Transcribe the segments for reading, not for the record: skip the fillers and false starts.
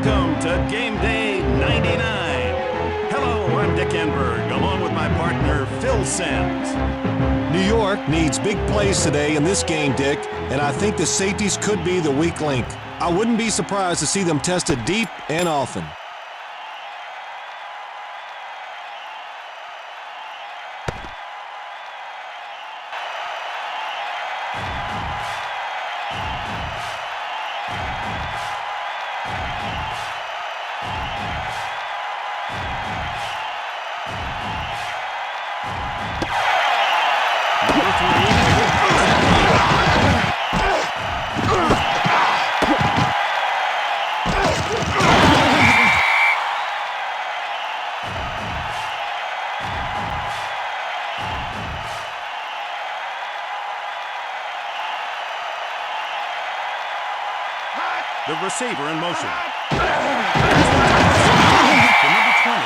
Welcome to Game Day 99. Hello, I'm Dick Enberg, along with my partner, Phil Sims. New York needs big plays today in this game, Dick, and I think the safeties could be the weak link. I wouldn't be surprised to see them tested deep and often. The receiver in motion. To number 20.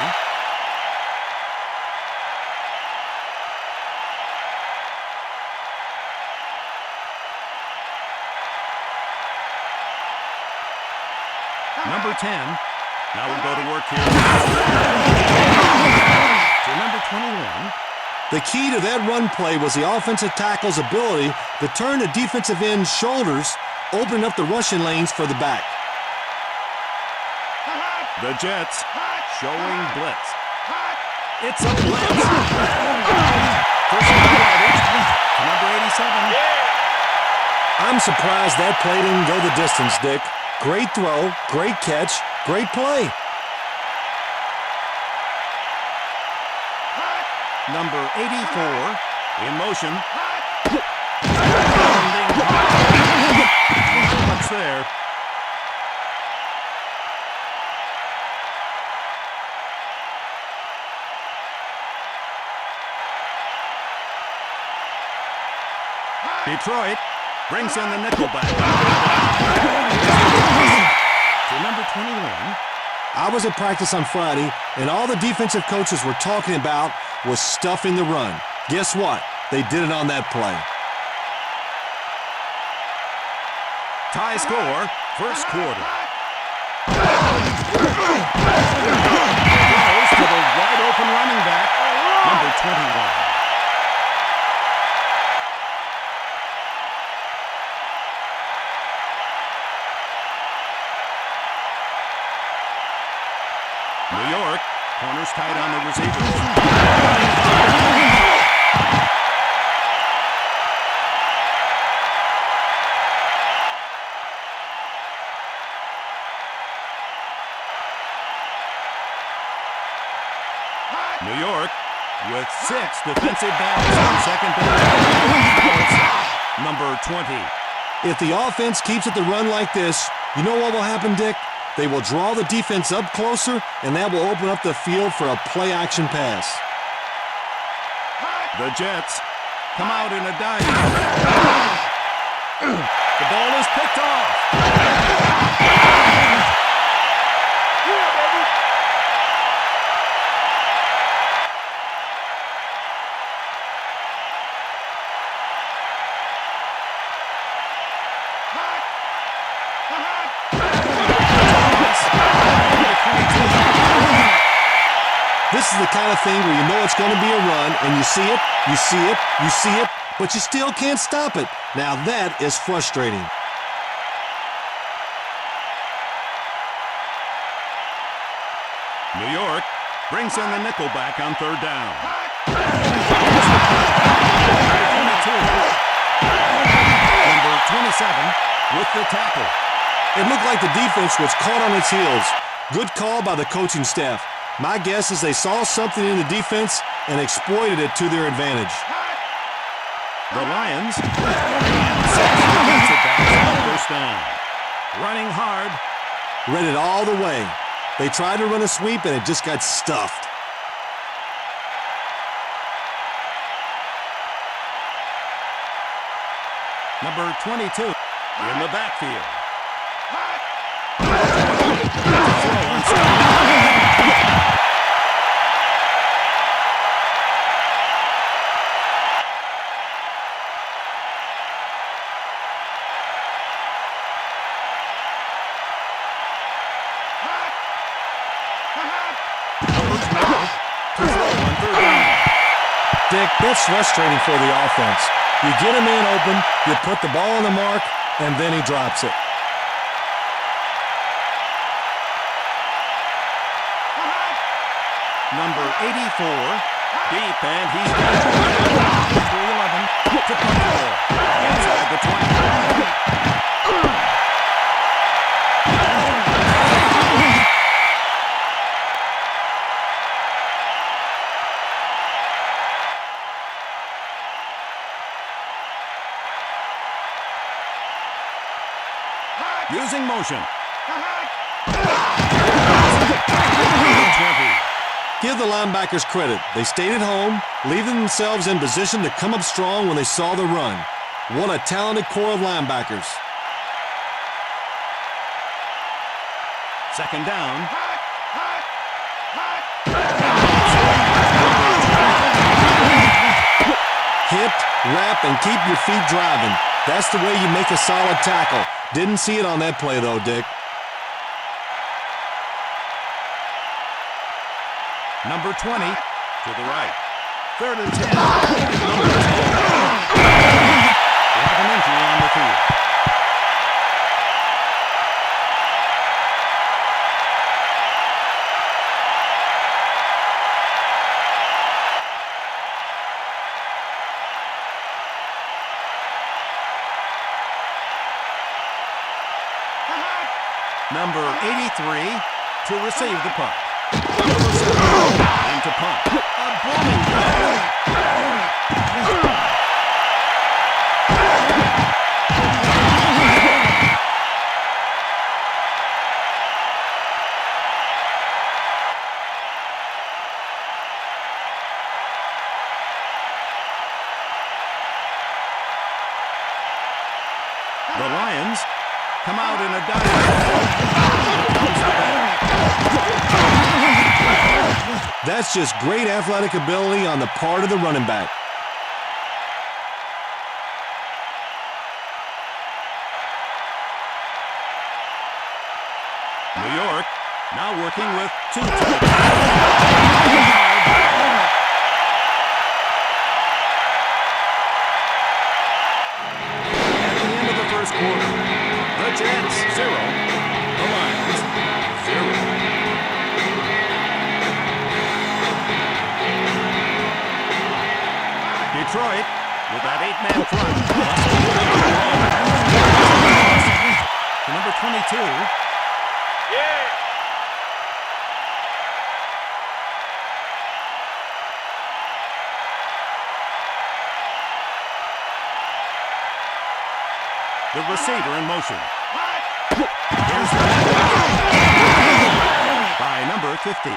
Number 10. Now we'll go to work here. To number 21. The key to that run play was the offensive tackle's ability to turn the defensive end's shoulders, opening up the rushing lanes for the back. The Jets showing blitz. It's a blitz. First yardage to number 87. I'm surprised that play didn't go the distance, Dick. Great throw, great catch, great play. Number 84 in motion. What's there? Detroit brings in the nickel back. To number 21. I was at practice on Friday, and all the defensive coaches were talking about was stuffing the run. Guess what? They did it on that play. Tie score, first quarter. Goes to the wide open running back, number 21. New York, corners tight on the receivers. New York with 6 defensive backs on second down. Number 20. If the offense keeps it to run like this, you know what will happen, Dick? They will draw the defense up closer, and that will open up the field for a play-action pass. The Jets come out in a dive. The ball is picked off. This is the kind of thing where you know it's going to be a run, and you see it, you see it, you see it, but you still can't stop it. Now that is frustrating. New York brings in the nickel back on third down. Number 27 with the tackle. It looked like the defense was caught on its heels. Good call by the coaching staff. My guess is they saw something in the defense and exploited it to their advantage. The Lions and 6 defensive backs on first down. Running hard. Read it all the way. They tried to run a sweep and it just got stuffed. Number 22 in the backfield. Dick, that's frustrating for the offense. You get a man open, you put the ball on the mark, and then he drops it. Number 84, deep, and he's got it. Number 11, to punt the ball. Inside the 20. Using motion. 20. Give the linebackers credit. They stayed at home, leaving themselves in position to come up strong when they saw the run. What a talented core of linebackers. Second down. Hit, wrap, and keep your feet driving. That's the way you make a solid tackle. Didn't see it on that play, though, Dick. Number 20, to the right. Third and 10. Number 10. We have an injury on the field. Number 83 to receive the punt. And to punt. A booming punt. The Lions come out in a dive. That's just great athletic ability on the part of the running back. New York now working with two tight At the end of the first quarter, the Jets 0, the Lions 0. Detroit, with that 8-man front, to number 22. Yeah. The receiver in motion. Here's the by number 50.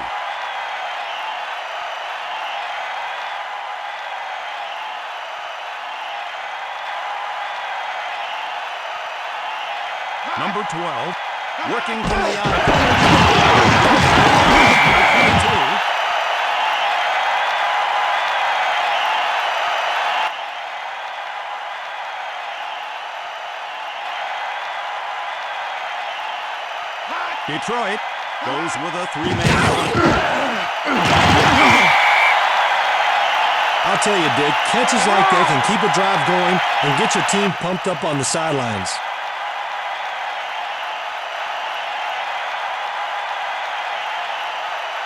Number 12, working from the outside. Detroit goes with a 3-man front. I'll tell you, Dick, catches like that can keep a drive going and get your team pumped up on the sidelines.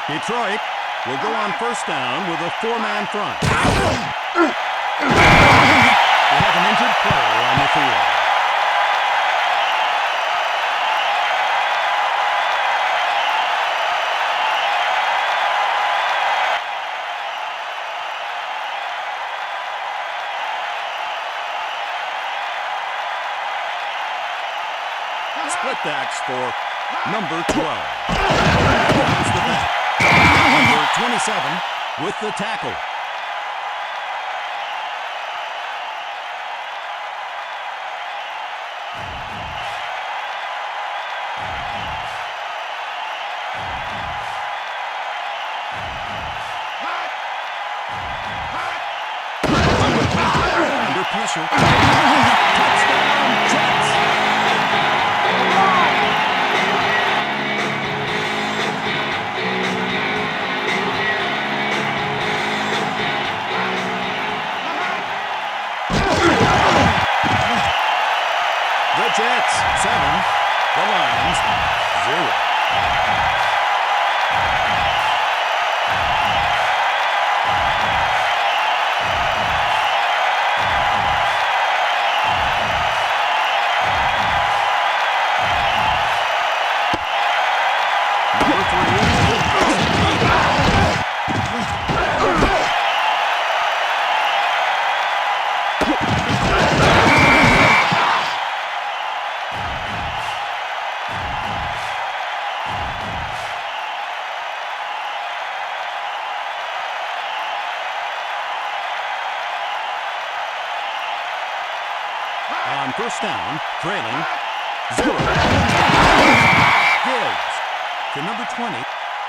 Detroit will go on first down with a 4-man front. We have an injured player on the field. Split backs for number 12. Comes the back. Number 27 with the tackle. Under pressure. Touchdown, Jets. Jets 7, the Lions 0. On first down, trailing 0. Gibbs to number 20.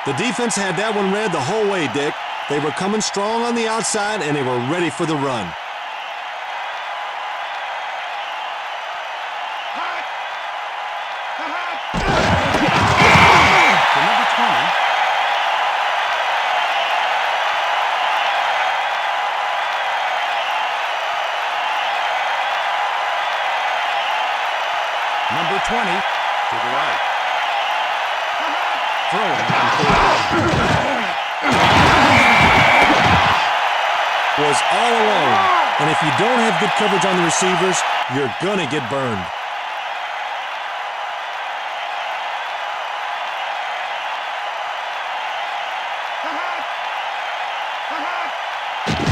The defense had that one read the whole way, Dick. They were coming strong on the outside, and they were ready for the run. To number 20. Number 20 to the right. Throwing on third down. Was all alone. And if you don't have good coverage on the receivers, you're going to get burned.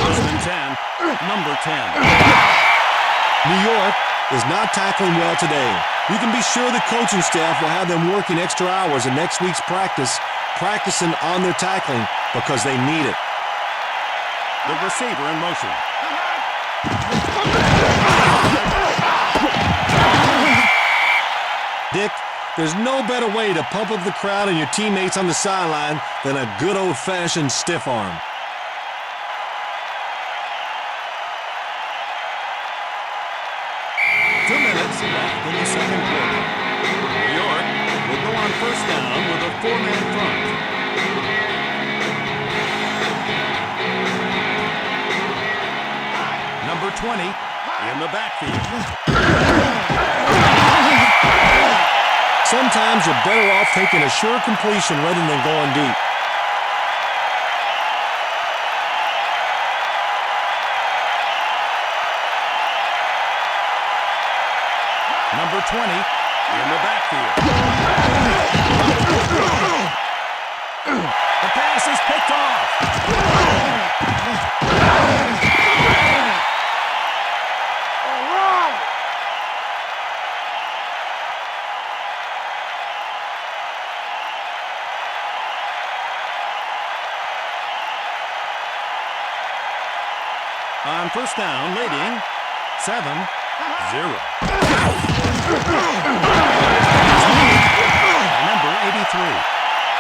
First and 10, number 10. New York is not tackling well today. You can be sure the coaching staff will have them working extra hours in next week's practice, practicing on their tackling because they need it. The receiver in motion. Dick, there's no better way to pump up the crowd and your teammates on the sideline than a good old-fashioned stiff arm. Left in the second quarter. New York will go on first down with a 4-man front. Number 20 in the backfield. Sometimes you're better off taking a sure completion rather than going deep. Number 20 in the backfield. The pass is picked off. On first down, leading 7-0. Number 83.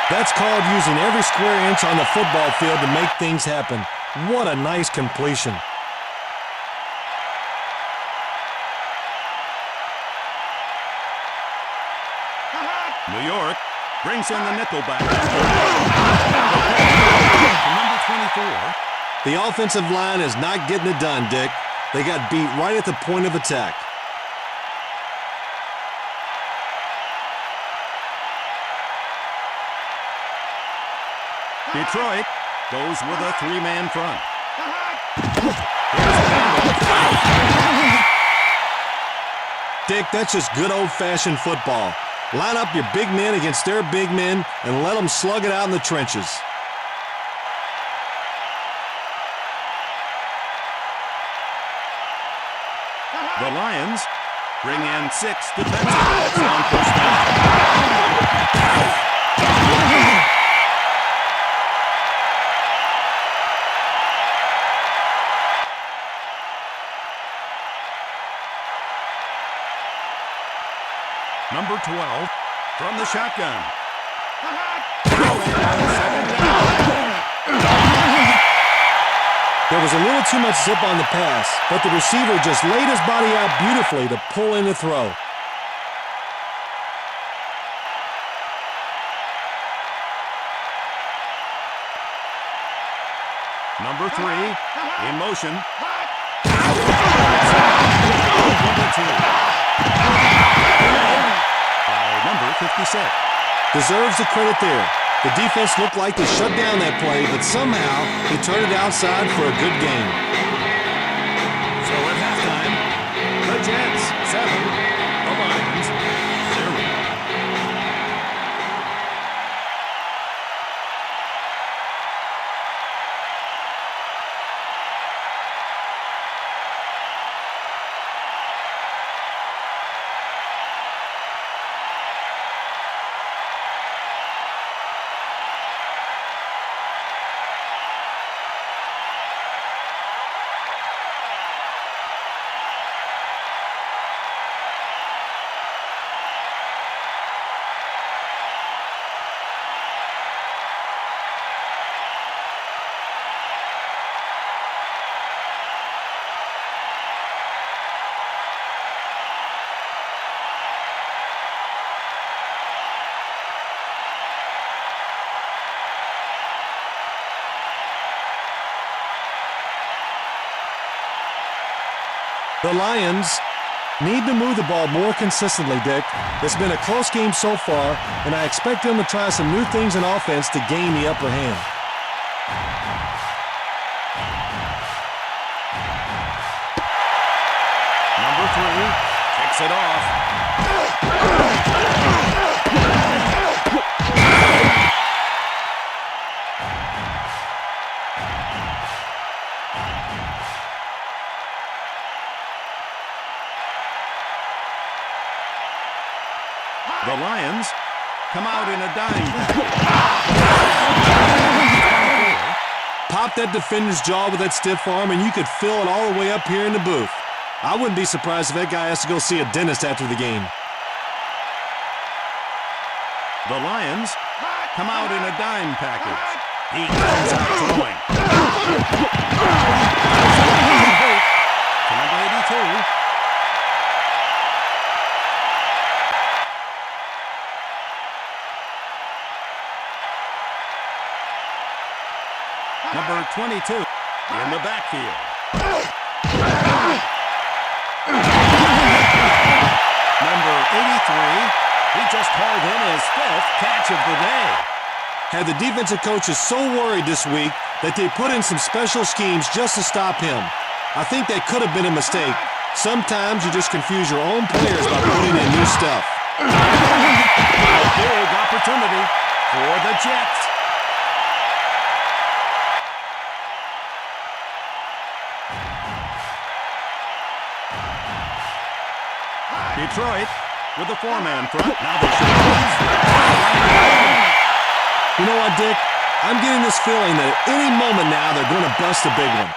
That's called using every square inch on the football field to make things happen. What a nice completion. New York brings in the nickelback. Number 24. The offensive line is not getting it done, Dick. They got beat right at the point of attack. Detroit goes with a 3-man front. Dick, that's just good old-fashioned football. Line up your big men against their big men and let them slug it out in the trenches. The Lions bring in 6 defensive backs on first down. Number 12 from the shotgun. There was a little too much zip on the pass, but the receiver just laid his body out beautifully to pull in the throw. Number 3 in motion. Number 2. 56. Deserves the credit there. The defense looked like they shut down that play, but somehow they turned it outside for a good game. So at halftime, the Jets 7, the Lions 0. The Lions need to move the ball more consistently, Dick. It's been a close game so far, and I expect them to try some new things in offense to gain the upper hand. Number 3 kicks it off. The Lions come out in a dime package. Pop that defender's jaw with that stiff arm, and you could feel it all the way up here in the booth. I wouldn't be surprised if that guy has to go see a dentist after the game. The Lions come out in a dime package. He comes out throwing. To number 82. Number 22 in the backfield. Number 83, he just hauled in his 5th catch of the day. Have the defensive coaches so worried this week that they put in some special schemes just to stop him? I think that could have been a mistake. Sometimes you just confuse your own players by putting in new stuff. A big opportunity for the Jets. Detroit with the 4-man front. Now they should. You know what, Dick? I'm getting this feeling that at any moment now they're going to bust a big one.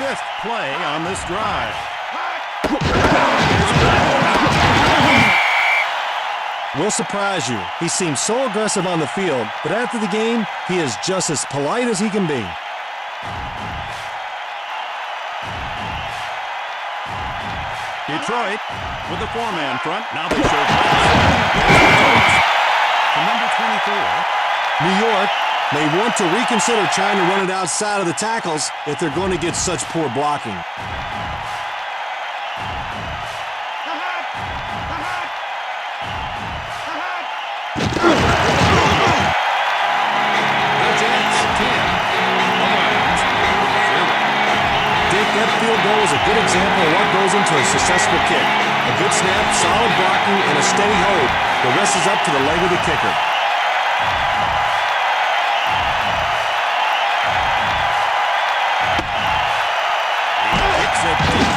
Fifth play on this drive. Will surprise you. He seems so aggressive on the field, but after the game, he is just as polite as he can be. Detroit with the 4-man front. Now they show pass. To number 24. New York may want to reconsider trying to run it outside of the tackles if they're going to get such poor blocking. That field goal is a good example of what goes into a successful kick. A good snap, solid blocking, and a steady hold. The rest is up to the leg of the kicker. He kicks it deep.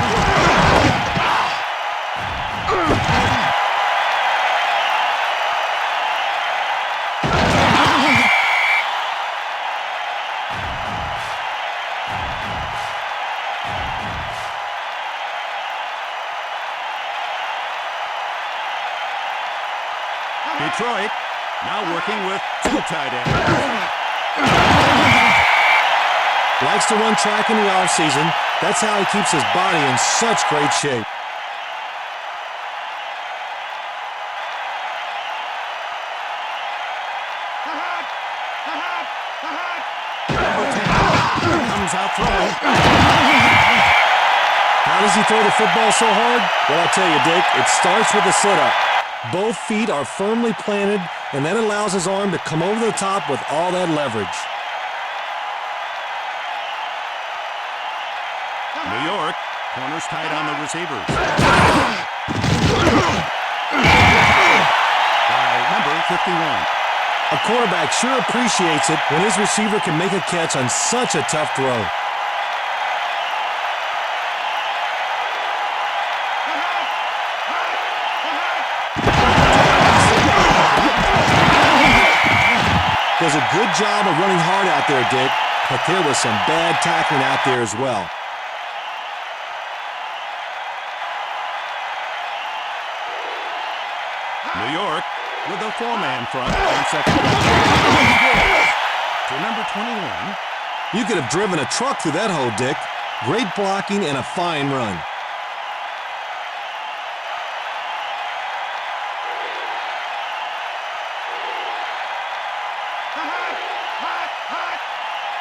Detroit now working with 2 tight ends. Likes to run track in the offseason. That's how he keeps his body in such great shape. Number 10 comes comes out throwing. How does he throw the football so hard? Well, I'll tell you, Dick, it starts with a sit-up. Both feet are firmly planted, and that allows his arm to come over the top with all that leverage. New York, corners tight on the receivers. By number 51. A quarterback sure appreciates it when his receiver can make a catch on such a tough throw. Does a good job of running hard out there, Dick, but there was some bad tackling out there as well. New York with a four-man front on second down. To number 21. You could have driven a truck through that hole, Dick. Great blocking and a fine run.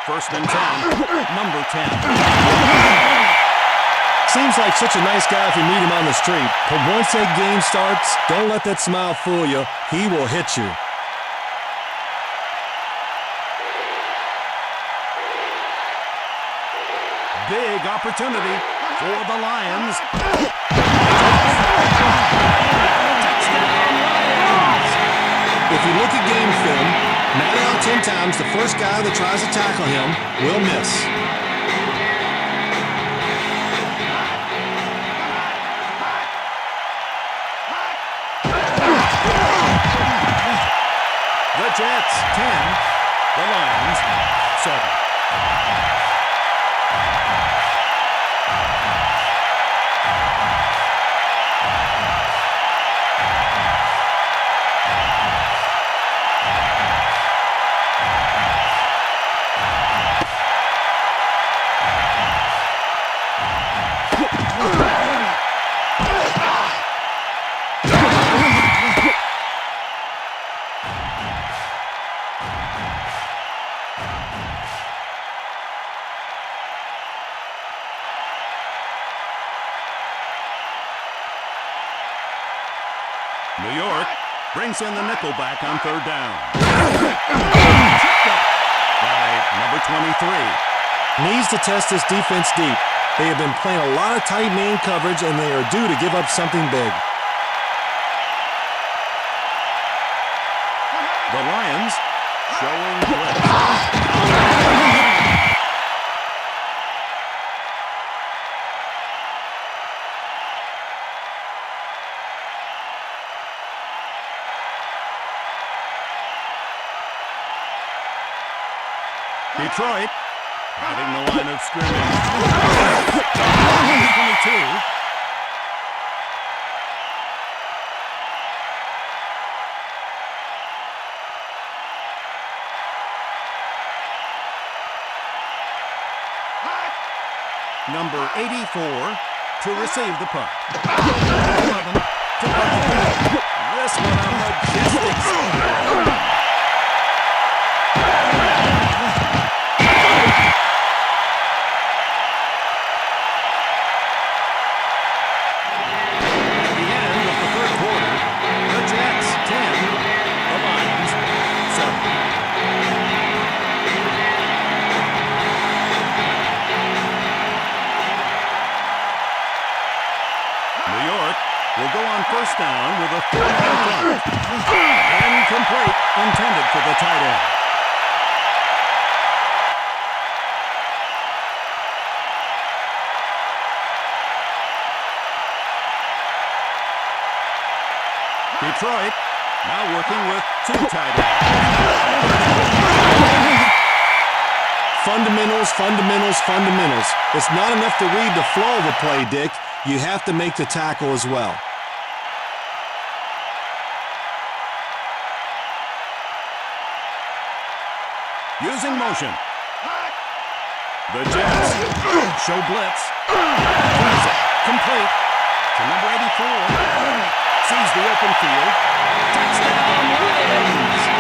First and 10, number 10. Seems like such a nice guy if you meet him on the street, but once that game starts, don't let that smile fool you. He will hit you. Big opportunity for the Lions. If you look at game film, 9 out of 10 times the first guy that tries to tackle him will miss. The Jets 10, the Lions 7. New York brings in the nickelback on third down. By number 23. Needs to test this defense deep. They have been playing a lot of tight man coverage, and they are due to give up something big. The Lions showing blitz. Detroit having the line of scrimmage. 22. Number 84 to receive the punt. 11 to punt. This one a majestic start. Will go on first down with a four-man front. Incomplete, intended for the tight end. Detroit now working with two tight ends. Fundamentals, fundamentals, fundamentals. It's not enough to read the flow of a play, Dick. You have to make the tackle as well. Using motion. The Jets show blitz. Complete to number 84. Sees the open field. Touchdown Lions!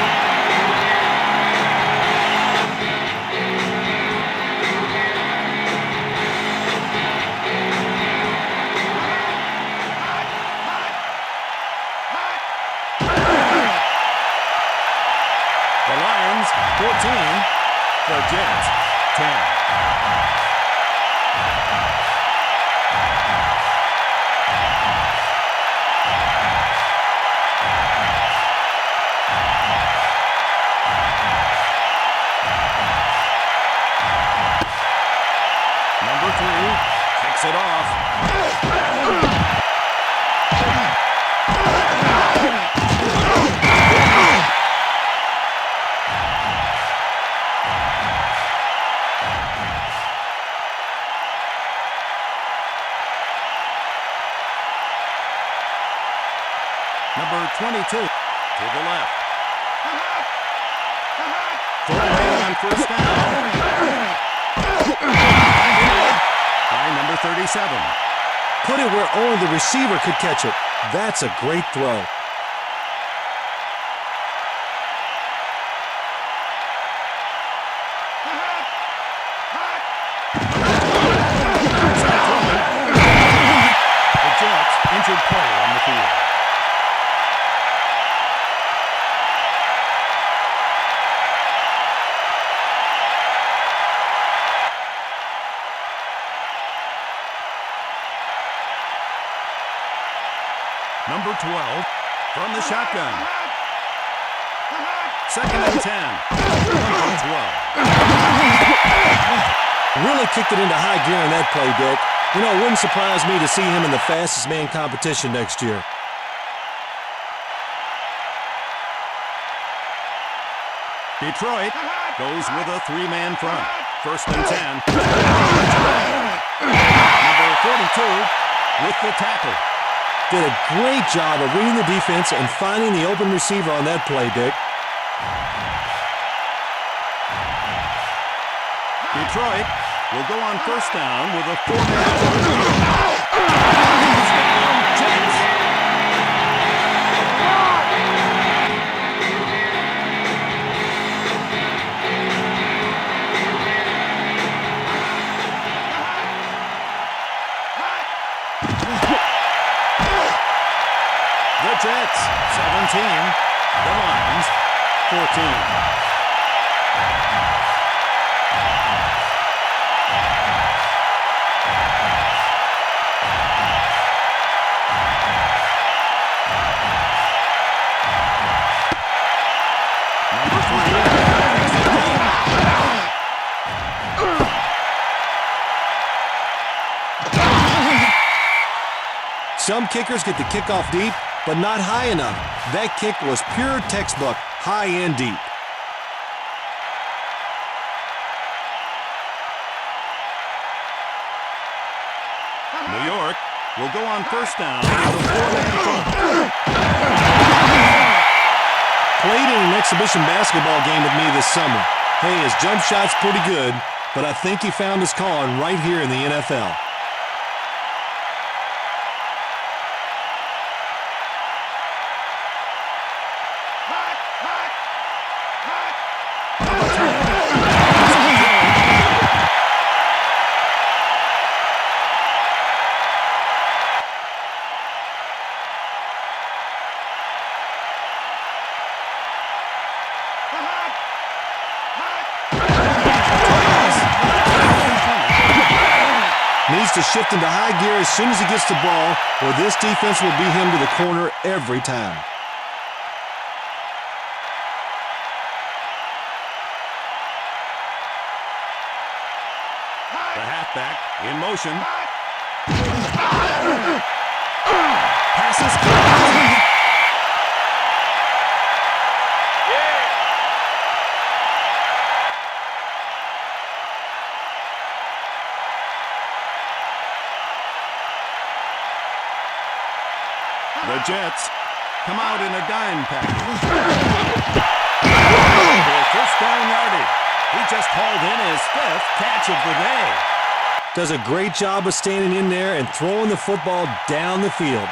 it off. Number 22 to the left. Throwing on first down. By number 37. Put it where only the receiver could catch it. That's a great throw. The Jets injured player on the field. Number 12 from the shotgun. Second and 10. Number 12. Really kicked it into high gear on that play, Dick. You know, it wouldn't surprise me to see him in the fastest man competition next year. Detroit goes with a three-man front. First and 10. Number 42 with the tackle. Did a great job of reading the defense and finding the open receiver on that play, Dick. Detroit will go on first down with a four-man Jets. The Jets, 17. The Lions, 14. Some kickers get the kickoff deep, but not high enough. That kick was pure textbook, high and deep. New York will go on first down with a four-man front. Played in an exhibition basketball game with me this summer. Hey, his jump shot's pretty good, but I think he found his calling right here in the NFL. Needs to shift into high gear as soon as he gets the ball, or this defense will beat him to the corner every time. The halfback in motion. Passes caught. The Jets come out in a dime package. For first down yardage. He just hauled in his fifth catch of the day. Does a great job of standing in there and throwing the football down the field.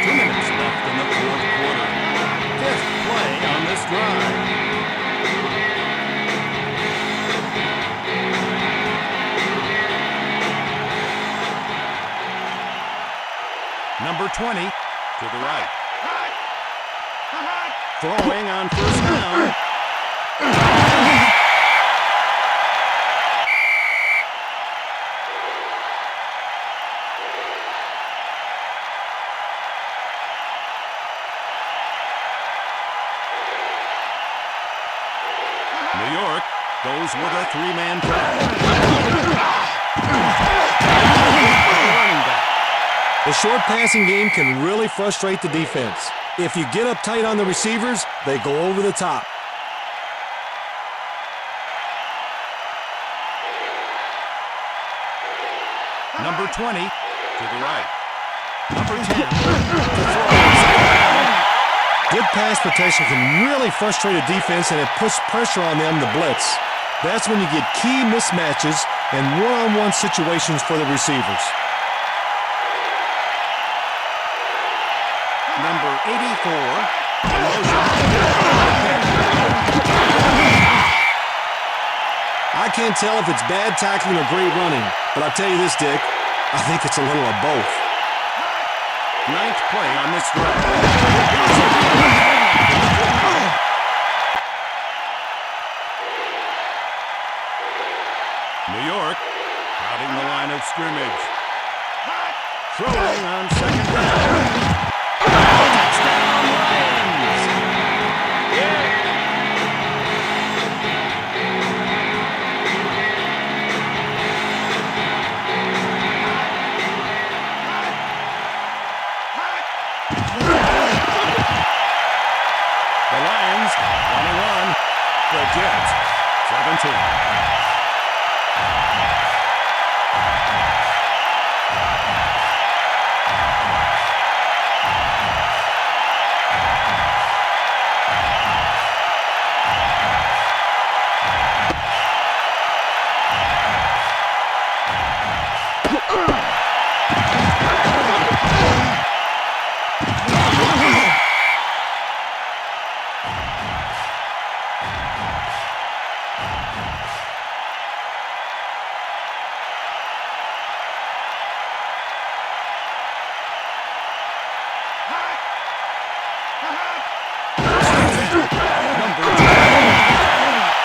2 minutes left in the fourth quarter. Fifth play on this drive. Number 20 to the right. Throwing on first down. New York goes with a three-man front. Running back. The short passing game can really frustrate the defense. If you get up tight on the receivers, they go over the top. Number 20 to the right. Number 10 to throw. Good pass protection can really frustrate a defense, and it puts pressure on them to blitz. That's when you get key mismatches and one-on-one situations for the receivers. Number 84 in motion. I can't tell if it's bad tackling or great running, but I'll tell you this, Dick, I think it's a little of both. Ninth play on this drive. New York crowding the line of scrimmage. Throwing on second down. Touchdown Lions! The Lions 21, the Jets 17.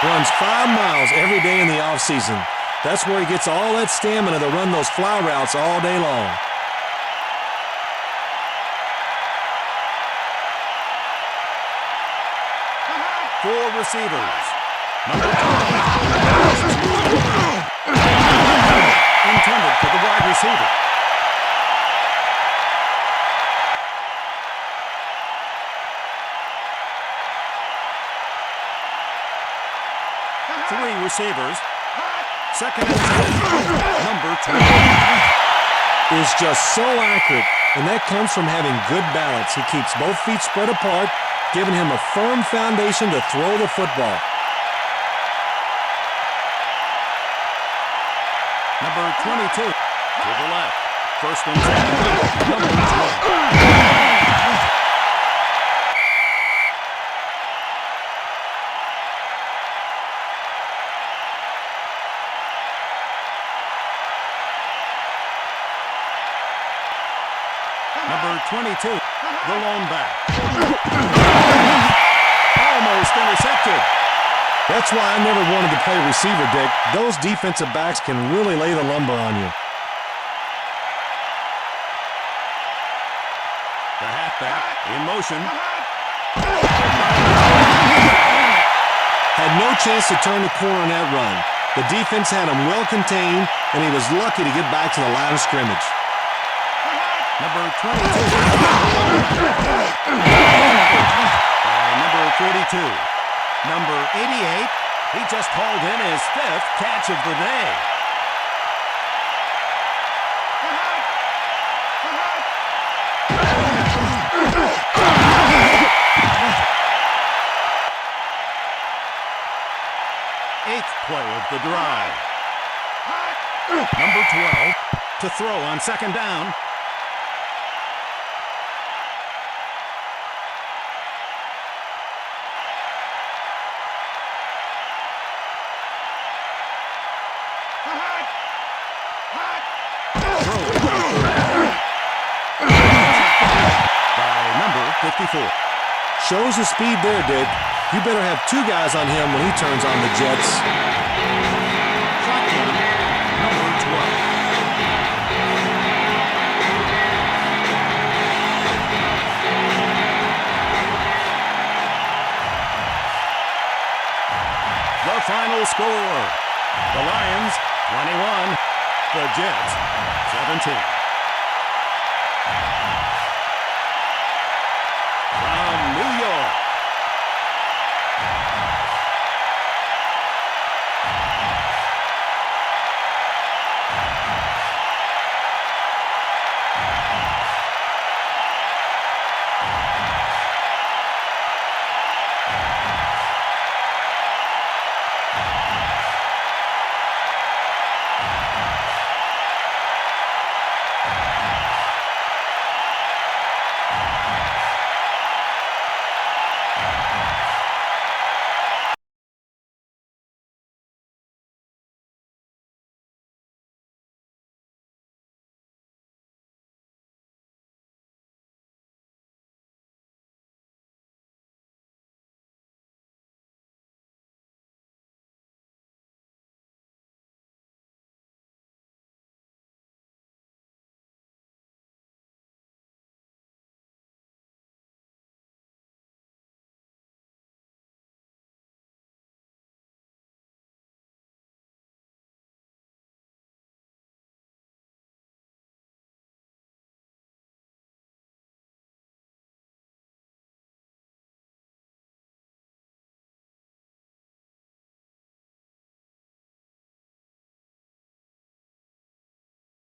Runs 5 miles every day in the offseason. That's where he gets all that stamina to run those fly routes all day long. Four receivers. Number 2. Intended for the wide receiver. Three receivers. Second and 10. Number 2. Is just so accurate, and that comes from having good balance. He keeps both feet spread apart, giving him a firm foundation to throw the football. Number 22 to the left. First and 10. Number 12. Number 22, the lone back. Almost intercepted. That's why I never wanted to play receiver, Dick. Those defensive backs can really lay the lumber on you. The halfback in motion. Had no chance to turn the corner on that run. The defense had him well contained, and he was lucky to get back to the line of scrimmage. Number 22. Number 42. Number 88. He just hauled in his 5th catch of the day. Eighth play of the drive. Number 12 to throw on second down. By number 54. Shows the speed there, Dick. You better have 2 guys on him when he turns on the Jets. Shotgun, number 12. The final score. The Lions 21. The Jets, 17.